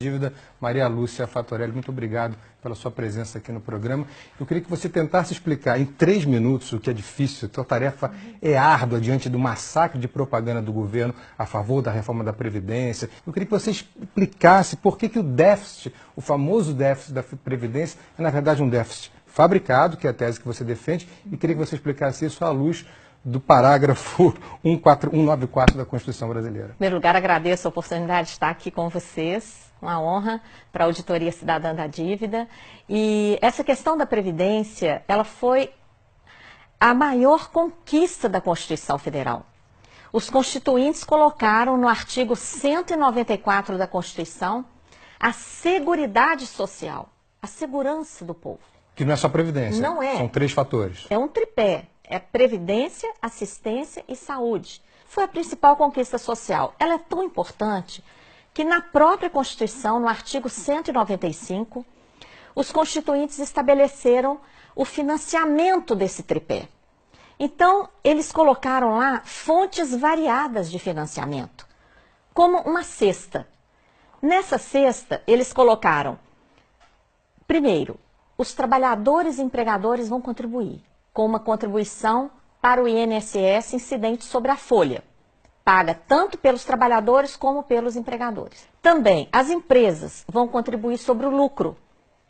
Dívida, Maria Lúcia Fatorelli, muito obrigado pela sua presença aqui no programa. Eu queria que você tentasse explicar em 3 minutos, o que é difícil, a sua tarefa é árdua diante do massacre de propaganda do governo a favor da reforma da Previdência. Eu queria que você explicasse por que o déficit, o famoso déficit da Previdência, é na verdade um déficit fabricado, que é a tese que você defende, e queria que você explicasse isso à luz do parágrafo 194 da Constituição Brasileira. Em primeiro lugar, agradeço a oportunidade de estar aqui com vocês, uma honra para a Auditoria Cidadã da Dívida. E essa questão da Previdência, ela foi a maior conquista da Constituição Federal. Os constituintes colocaram no artigo 194 da Constituição a seguridade social, a segurança do povo. Que não é só Previdência, não é. São 3 fatores. É um tripé. É previdência, assistência e saúde. Foi a principal conquista social. Ela é tão importante que na própria Constituição, no artigo 195, os constituintes estabeleceram o financiamento desse tripé. Então, eles colocaram lá fontes variadas de financiamento, como uma cesta. Nessa cesta, eles colocaram, primeiro, os trabalhadores e empregadores vão contribuir com uma contribuição para o INSS incidente sobre a folha, paga tanto pelos trabalhadores como pelos empregadores. Também, as empresas vão contribuir sobre o lucro.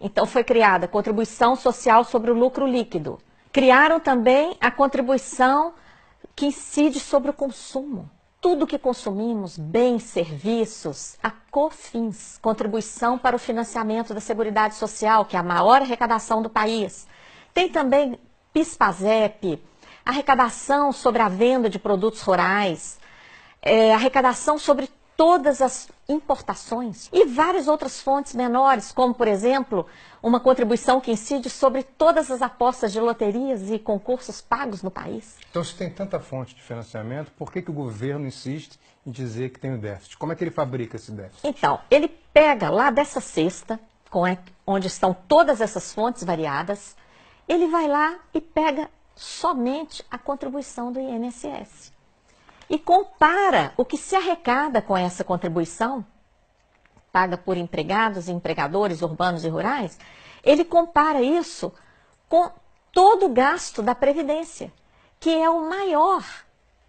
Então, foi criada a contribuição social sobre o lucro líquido. Criaram também a contribuição que incide sobre o consumo. Tudo que consumimos, bens, serviços, a COFINS, contribuição para o financiamento da Seguridade Social, que é a maior arrecadação do país. Tem também PIS/PASEP, arrecadação sobre a venda de produtos rurais, arrecadação sobre todas as importações e várias outras fontes menores, como, por exemplo, uma contribuição que incide sobre todas as apostas de loterias e concursos pagos no país. Então, se tem tanta fonte de financiamento, por que o governo insiste em dizer que tem o déficit? Como é que ele fabrica esse déficit? Então, ele pega lá dessa cesta, onde estão todas essas fontes variadas, ele vai lá e pega somente a contribuição do INSS. E compara o que se arrecada com essa contribuição, paga por empregados e empregadores urbanos e rurais, ele compara isso com todo o gasto da Previdência, que é o maior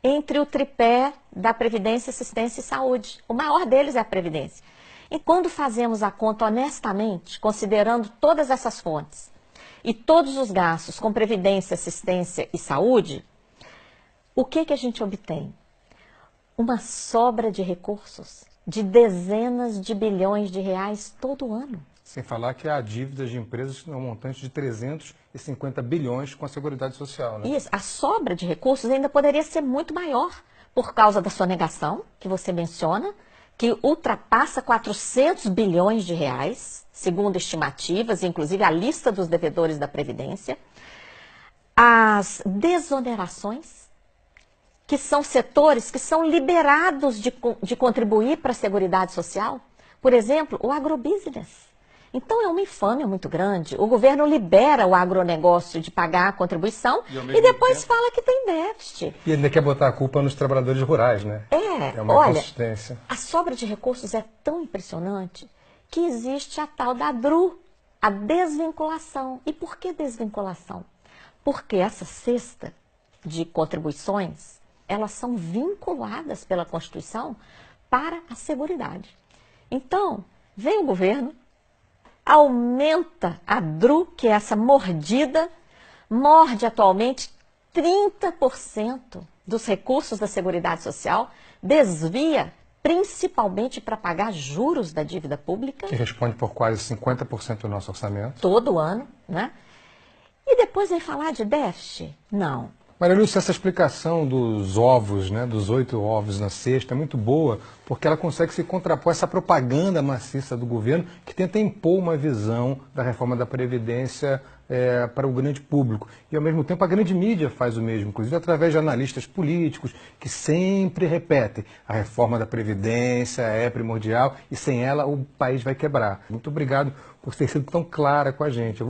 entre o tripé da Previdência, Assistência e Saúde. O maior deles é a Previdência. E quando fazemos a conta honestamente, considerando todas essas fontes, e todos os gastos com previdência, assistência e saúde, o que a gente obtém? Uma sobra de recursos de dezenas de bilhões de reais todo ano. Sem falar que há dívidas de empresas no montante de 350 bilhões com a Seguridade Social, né? Isso, a sobra de recursos ainda poderia ser muito maior, por causa da sonegação, que você menciona, que ultrapassa 400 bilhões de reais, segundo estimativas, inclusive a lista dos devedores da Previdência. As desonerações, que são setores que são liberados de contribuir para a Seguridade Social. Por exemplo, o agrobusiness. Então, é uma infâmia muito grande. O governo libera o agronegócio de pagar a contribuição e depois fala que tem déficit. E ainda quer botar a culpa nos trabalhadores rurais, né? É uma olha, inconsistência. A sobra de recursos é tão impressionante que existe a tal da DRU, a desvinculação. E por que desvinculação? Porque essa cesta de contribuições, elas são vinculadas pela Constituição para a Seguridade. Então, vem o governo, aumenta a DRU, que é essa mordida, morde atualmente 30% dos recursos da Seguridade Social, desvia principalmente para pagar juros da dívida pública. Que responde por quase 50% do nosso orçamento. Todo ano, né? E depois vem falar de déficit? Não. Maria Lúcia, essa explicação dos ovos, né, dos 8 ovos na cesta, é muito boa, porque ela consegue se contrapor a essa propaganda maciça do governo que tenta impor uma visão da reforma da Previdência para o grande público. E, ao mesmo tempo, a grande mídia faz o mesmo, inclusive através de analistas políticos que sempre repetem: a reforma da Previdência é primordial e sem ela o país vai quebrar. Muito obrigado por ter sido tão clara com a gente.